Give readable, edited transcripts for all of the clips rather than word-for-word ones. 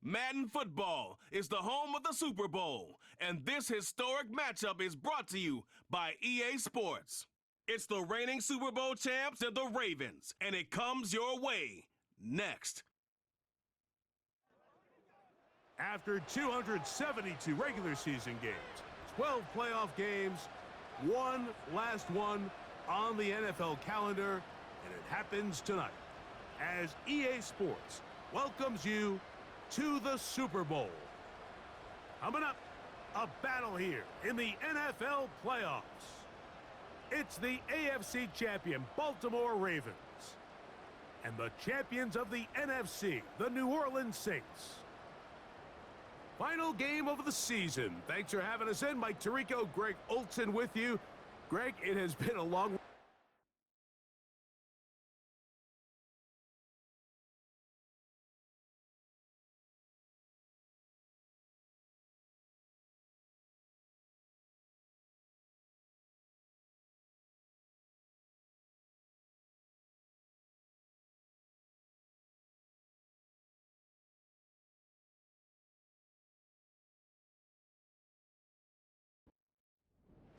Madden football is the home of the Super Bowl, and this historic matchup is brought to you by EA Sports. It's the reigning Super Bowl champs and the Ravens, and it comes your way next. After 272 regular season games, 12 playoff games, one last one on the NFL calendar, and it happens tonight as EA Sports welcomes you to the Super Bowl. Coming up, a battle here in the NFL playoffs. It's the AFC champion Baltimore Ravens and the champions of the NFC, the New Orleans Saints. Final game of the season. Thanks for having us in. Mike Tirico, Greg Olson with you. Greg, it has been a long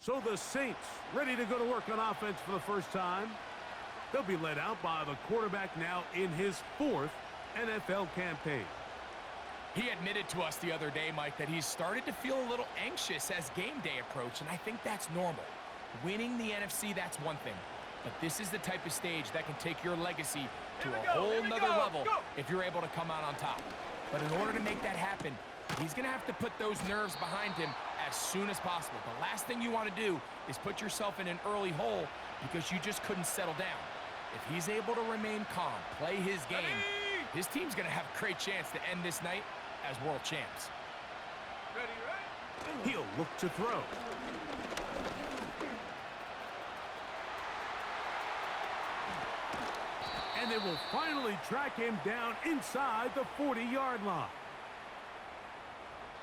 So the Saints ready to go to work on offense for the first time. They'll be led out by the quarterback now in his fourth NFL campaign. He admitted to us the other day, Mike, that he's started to feel a little anxious as game day approached, and I think that's normal. Winning the NFC, that's one thing. But this is the type of stage that can take your legacy to a whole nother level if you're able to come out on top. But in order to make that happen, he's going to have to put those nerves behind him as soon as possible. The last thing you want to do is put yourself in an early hole because you just couldn't settle down. If he's able to remain calm, play his game, his team's going to have a great chance to end this night as world champs. Ready? He'll look to throw. And they will finally track him down inside the 40-yard line.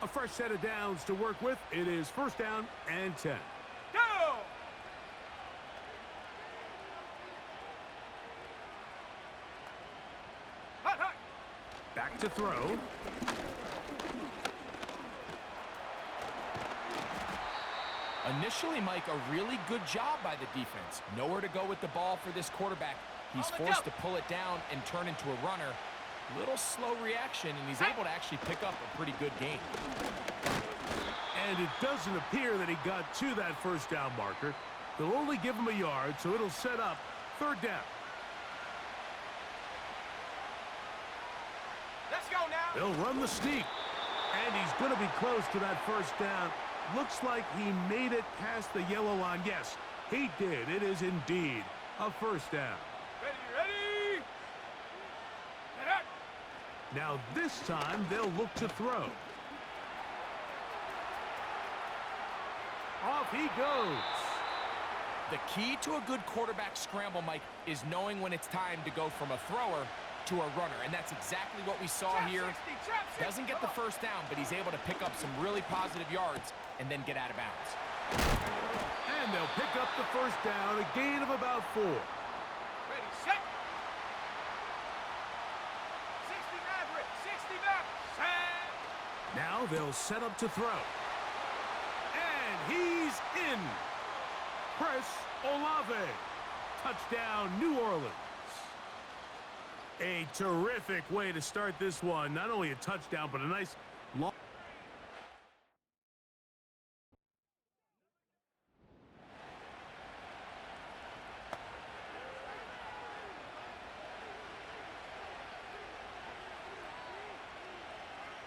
A fresh set of downs to work with. It is first down and 10. Go! Hot, hot. Back to throw. Initially, Mike, a really good job by the defense. Nowhere to go with the ball for this quarterback. He's forced to pull it down and turn into a runner. Little slow reaction, and he's able to actually pick up a pretty good game. And it doesn't appear that he got to that first down marker. They'll only give him a yard, so it'll set up third down. Let's go now. They'll run the sneak, and he's going to be close to that first down. Looks like he made it past the yellow line. Yes, he did. It is indeed a first down. Ready? Now this time they'll look to throw. Off he goes. The key to a good quarterback scramble, Mike, is knowing when it's time to go from a thrower to a runner, and that's exactly what we saw here. Doesn't get the first down, but he's able to pick up some really positive yards and then get out of bounds. And they'll pick up the first down, a gain of about 4. Ready, set. 60 Maverick, 60 back, set. Now they'll set up to throw. And he's in. Chris Olave. Touchdown, New Orleans. A terrific way to start this one. Not only a touchdown, but a nice long.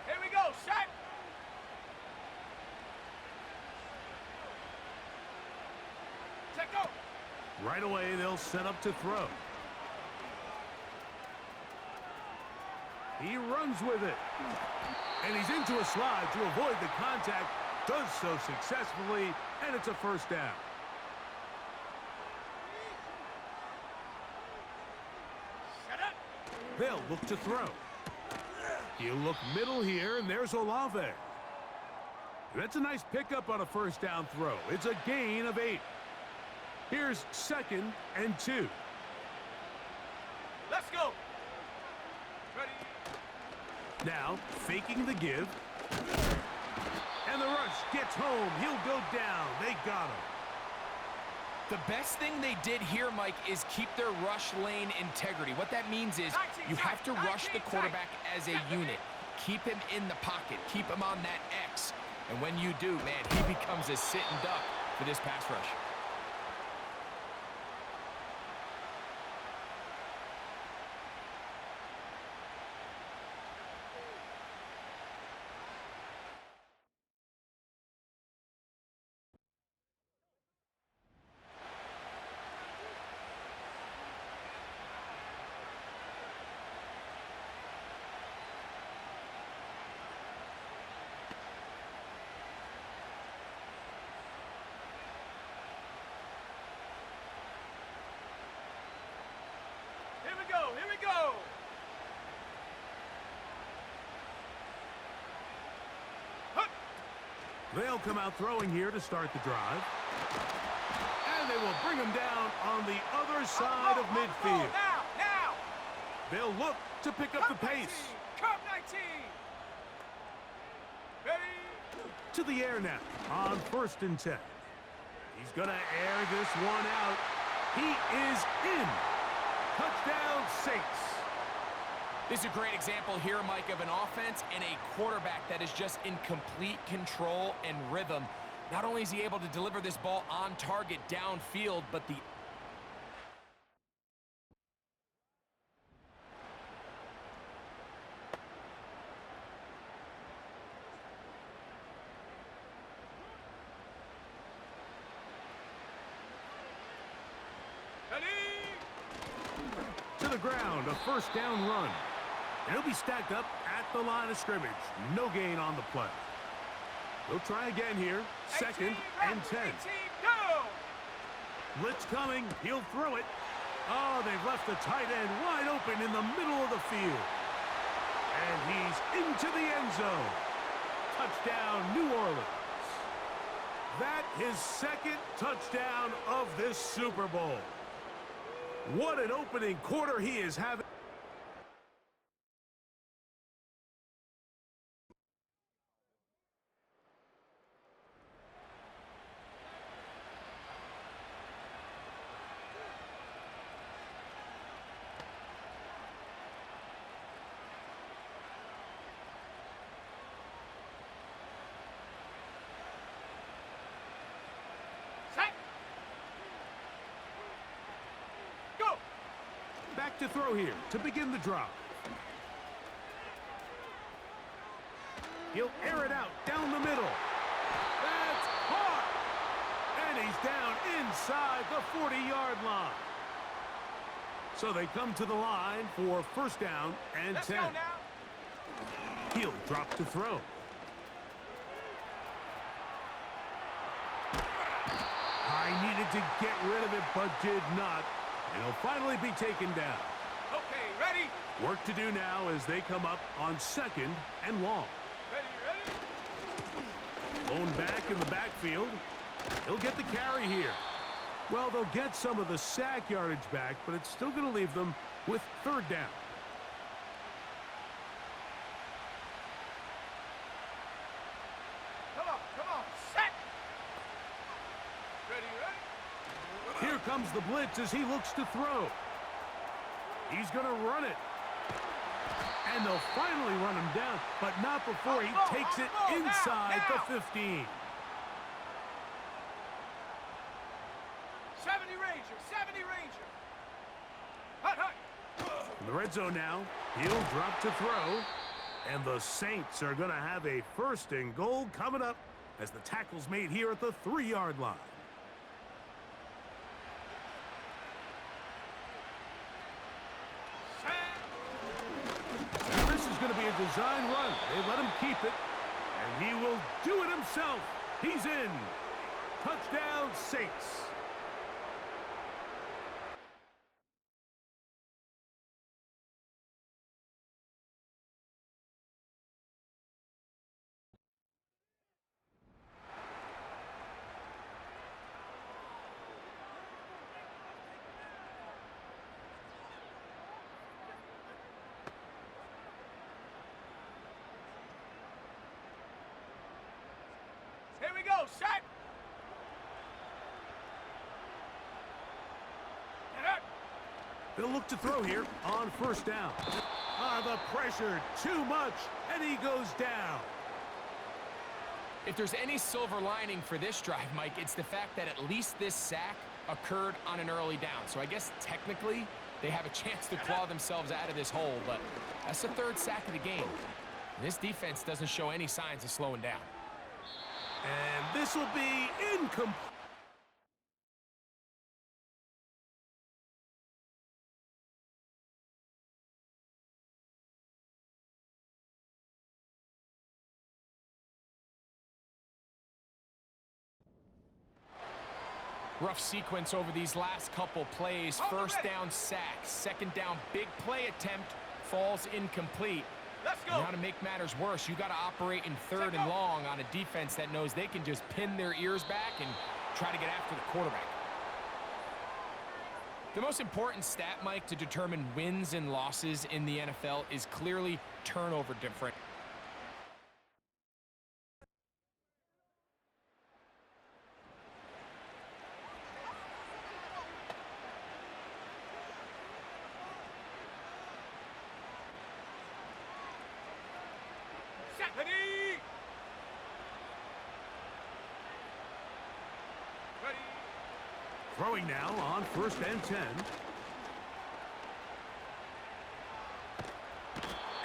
Here we go, set. Check go. Right away, they'll set up to throw. He runs with it. And he's into a slide to avoid the contact. Does so successfully, and it's a first down. Shut up. They'll look to throw. He'll look middle here, and there's Olave. That's a nice pickup on a first down throw. It's a gain of 8. Here's second and 2. Let's go. Ready. Now, faking the give. And the rush gets home. He'll go down. They got him. The best thing they did here, Mike, is keep their rush lane integrity. What that means is you have to rush the quarterback as a unit. Keep him in the pocket. Keep him on that X. And when you do, man, he becomes a sitting duck for this pass rush. Here we go, here we go. They'll come out throwing here to start the drive. And they will bring him down on the other side of midfield. Now. They'll look to pick up the pace. Cup 19. Ready? To the air now on 1st and 10. He's going to air this one out. He is in. Touchdown, Saints. This is a great example here, Mike, of an offense and a quarterback that is just in complete control and rhythm. Not only is he able to deliver this ball on target downfield, but the to the ground, a 1st down run. And he'll be stacked up at the line of scrimmage. No gain on the play. They'll try again here. 2nd and 10. Go! Blitz coming. He'll throw it. Oh, they've left the tight end wide open in the middle of the field. And he's into the end zone. Touchdown, New Orleans. That his 2nd touchdown of this Super Bowl. What an opening quarter he is having. Set. Go! Back to throw here to begin the drive. He'll air it out down the middle. That's caught. And he's down inside the 40-yard line. So they come to the line for 1st down and Let's 10. go now. He'll drop to throw. I needed to get rid of it, but did not. And he'll finally be taken down. Okay, ready? Work to do now as they come up on 2nd and long. Ready? Blown back in the backfield. He'll get the carry here. Well, they'll get some of the sack yardage back, but it's still going to leave them with 3rd down. Come on, set! Ready? Here comes the blitz as he looks to throw. He's going to run it. And they'll finally run him down, but not before he takes it inside the 15. 70 Ranger. Hut. In the red zone now, he'll drop to throw. And the Saints are going to have a 1st and goal coming up as the tackle's made here at the 3-yard line. This is going to be a design run. They let him keep it, and he will do it himself. He's in. Touchdown, Saints. They'll look to throw here on first down. The pressure, too much, and he goes down. If there's any silver lining for this drive, Mike, it's the fact that at least this sack occurred on an early down. So I guess technically they have a chance to claw themselves out of this hole, but that's the third sack of the game. This defense doesn't show any signs of slowing down. And this will be incomplete. Rough sequence over these last couple plays. First down sack, second down big play attempt, falls incomplete. Let's go. And now to make matters worse, you got to operate in third and long on a defense that knows they can just pin their ears back and try to get after the quarterback. The most important stat, Mike, to determine wins and losses in the NFL is clearly turnover difference. Ready. Ready. Throwing now on first and 10.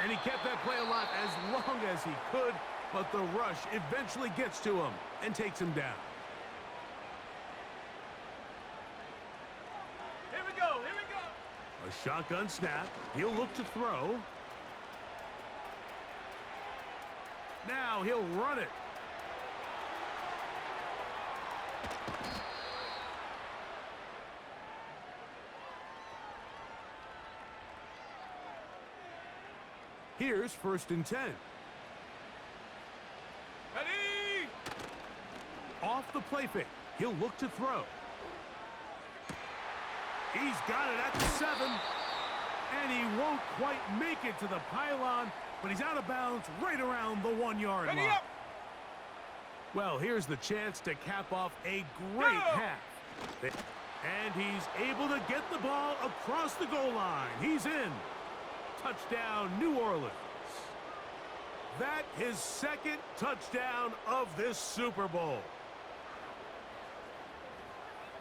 And he kept that play alive as long as he could, but the rush eventually gets to him and takes him down. Here we go. Here we go. A shotgun snap. He'll look to throw. Now he'll run it. Here's first and 10. Ready. Off the play fake. He'll look to throw. He's got it at the 7. And he won't quite make it to the pylon, but he's out of bounds right around the 1-yard line. Up. Well, here's the chance to cap off a great half. And he's able to get the ball across the goal line. He's in. Touchdown, New Orleans. That his second touchdown of this Super Bowl.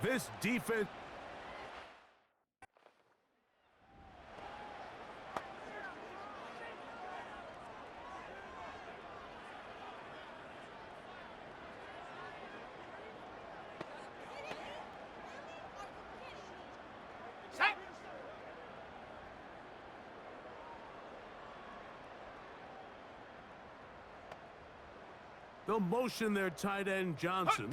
This defense... Set. They'll motion their tight end, Johnson.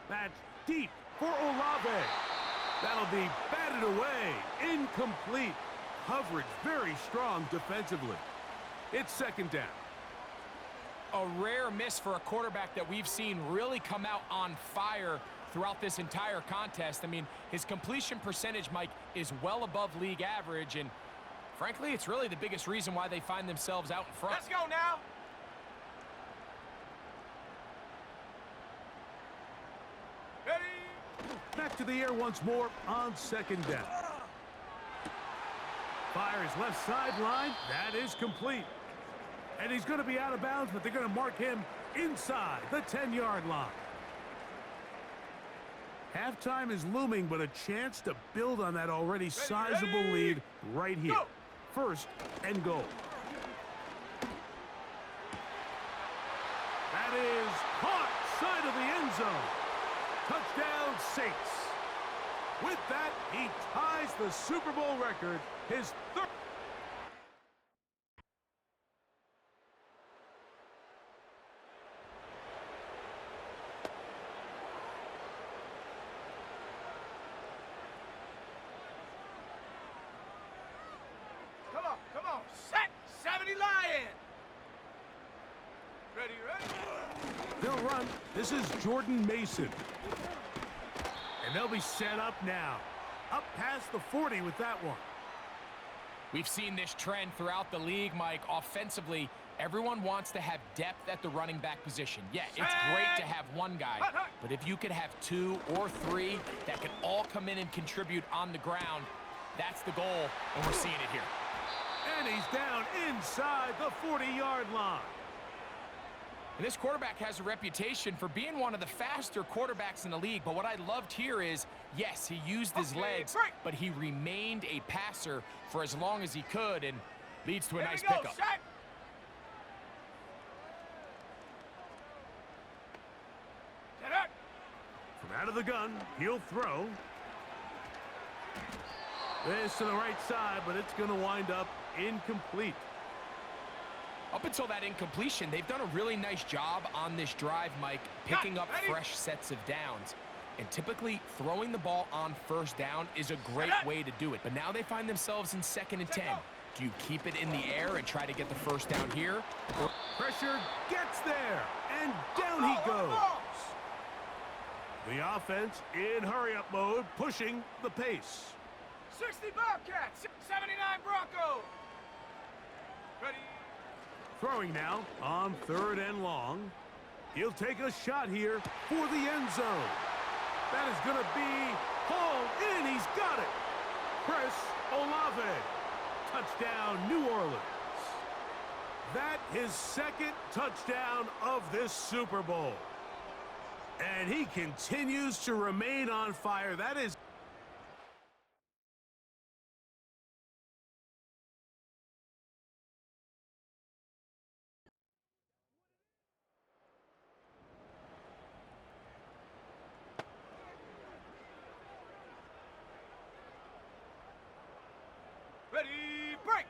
That's deep for Olave. That'll be batted away. Incomplete. Coverage very strong defensively. It's second down. A rare miss for a quarterback that we've seen really come out on fire throughout this entire contest. I mean, his completion percentage, Mike, is well above league average, and frankly, it's really the biggest reason why they find themselves out in front. Let's go now. Ready. Back to the air once more on second down. Fires left sideline. That is complete. And he's going to be out of bounds, but they're going to mark him inside the 10-yard line. Halftime is looming, but a chance to build on that already sizable lead right here. Go. First and goal. That is caught side of the end zone. Touchdown Saints. With that, he ties the Super Bowl record, his third. Come on. Set. 70 Lion. Ready. They'll run. This is Jordan Mason. And they'll be set up now. Up past the 40 with that one. We've seen this trend throughout the league, Mike. Offensively, Everyone wants to have depth at the running back position. Yeah, it's great to have one guy, but if you could have 2 or 3 that can all come in and contribute on the ground, that's the goal, and we're seeing it here. And he's down inside the 40-yard line. And this quarterback has a reputation for being one of the faster quarterbacks in the league, but what I loved here is, yes, he used his legs, but he remained a passer for as long as he could, and leads to a nice pickup. From out of the gun, he'll throw. This to the right side, but it's going to wind up incomplete. Up until that incompletion, they've done a really nice job on this drive, Mike, picking up fresh sets of downs. And typically, throwing the ball on first down is a great way to do it. But now they find themselves in 2nd and 10. Do you keep it in the air and try to get the first down here? Pressure gets there, and down he goes. The offense in hurry-up mode, pushing the pace. 60 Bobcats, 79 Broncos. Ready? Throwing now on 3rd and long. He'll take a shot here for the end zone. That is going to be hauled in. He's got it. Chris Olave. Touchdown, New Orleans. That his 2nd touchdown of this Super Bowl. And he continues to remain on fire. That is... Ready, break.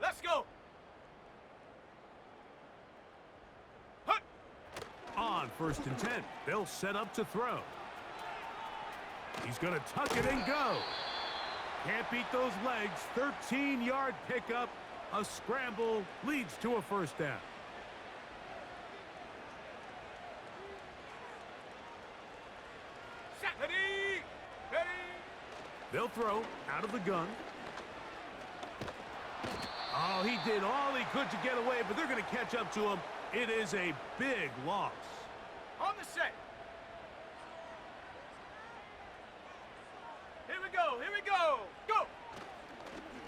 Let's go. On 1st and 10, they'll set up to throw. He's going to tuck it and go. Can't beat those legs. 13-yard pickup. A scramble leads to a first down. Set. Ready. Ready. They'll throw out of the gun. Oh, he did all he could to get away, but they're going to catch up to him. It is a big loss. On the set. Here we go. Here we go. Go.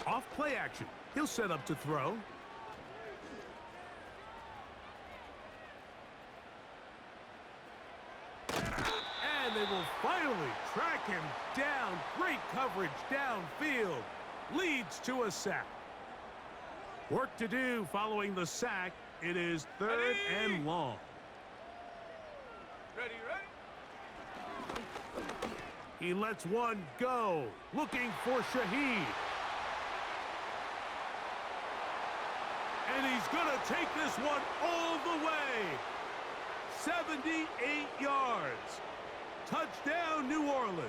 Off play action. He'll set up to throw. And they will finally track him down. Great coverage downfield. Leads to a sack. Work to do following the sack. It is 3rd and long. Ready, ready. He lets one go. Looking for Shaheed. And he's going to take this one all the way. 78 yards. Touchdown, New Orleans.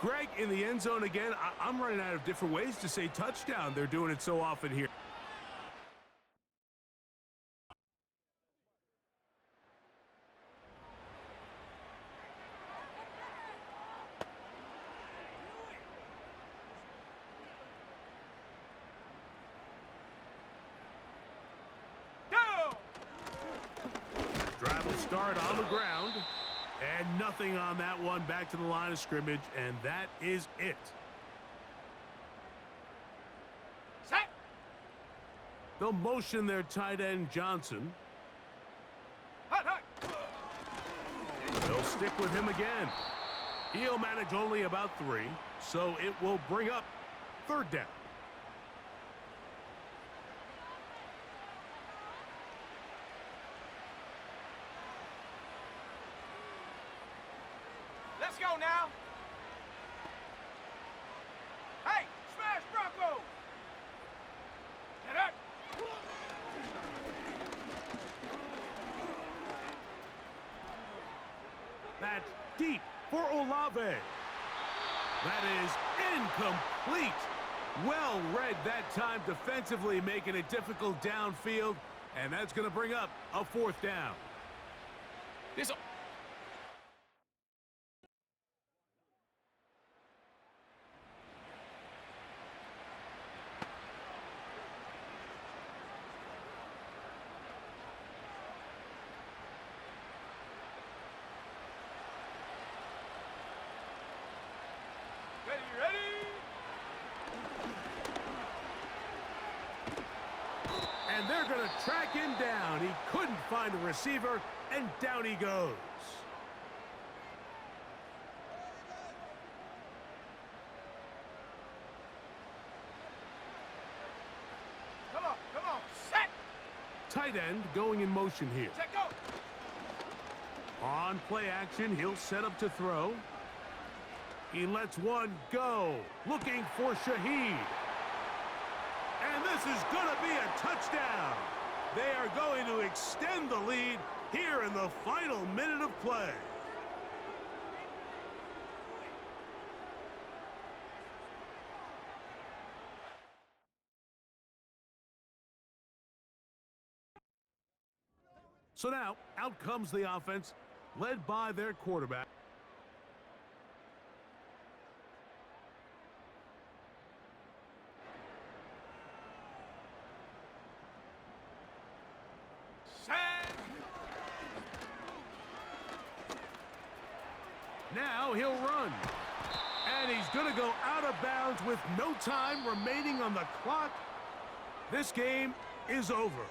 Greg, in the end zone again. I'm running out of different ways to say touchdown. They're doing it so often here. Drive will start on the ground. And nothing on that one. Back to the line of scrimmage. And that is it. Set. They'll motion their tight end, Johnson. Hut, hut. They'll stick with him again. He'll manage only about 3. So it will bring up 3rd down. Let's go now. Hey, smash Bronco. Get up. That's deep for Olave. That is incomplete. Well read that time defensively, making it difficult downfield. And that's going to bring up a 4th down. This And they're going to track him down. He couldn't find a receiver, and down he goes. Come on, set! Tight end going in motion here. Set, go! On play action, he'll set up to throw. He lets one go, looking for Shaheed. And this is going to be a touchdown. They are going to extend the lead here in the final minute of play. So now, out comes the offense, led by their quarterback. Set! Now he'll run. And he's going to go out of bounds with no time remaining on the clock. This game is over.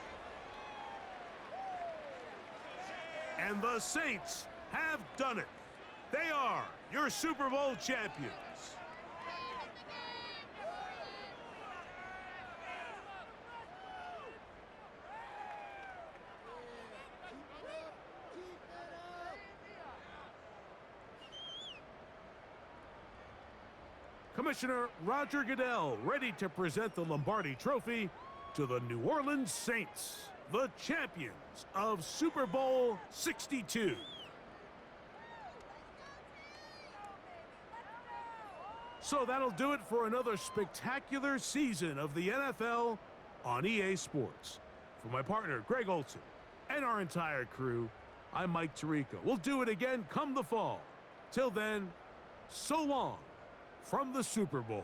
And the Saints have done it. They are your Super Bowl champions. Commissioner Roger Goodell ready to present the Lombardi Trophy to the New Orleans Saints, the champions of Super Bowl 62. So that'll do it for another spectacular season of the NFL on EA Sports. For my partner, Greg Olson, and our entire crew, I'm Mike Tirico. We'll do it again come the fall. Till then, so long from the Super Bowl.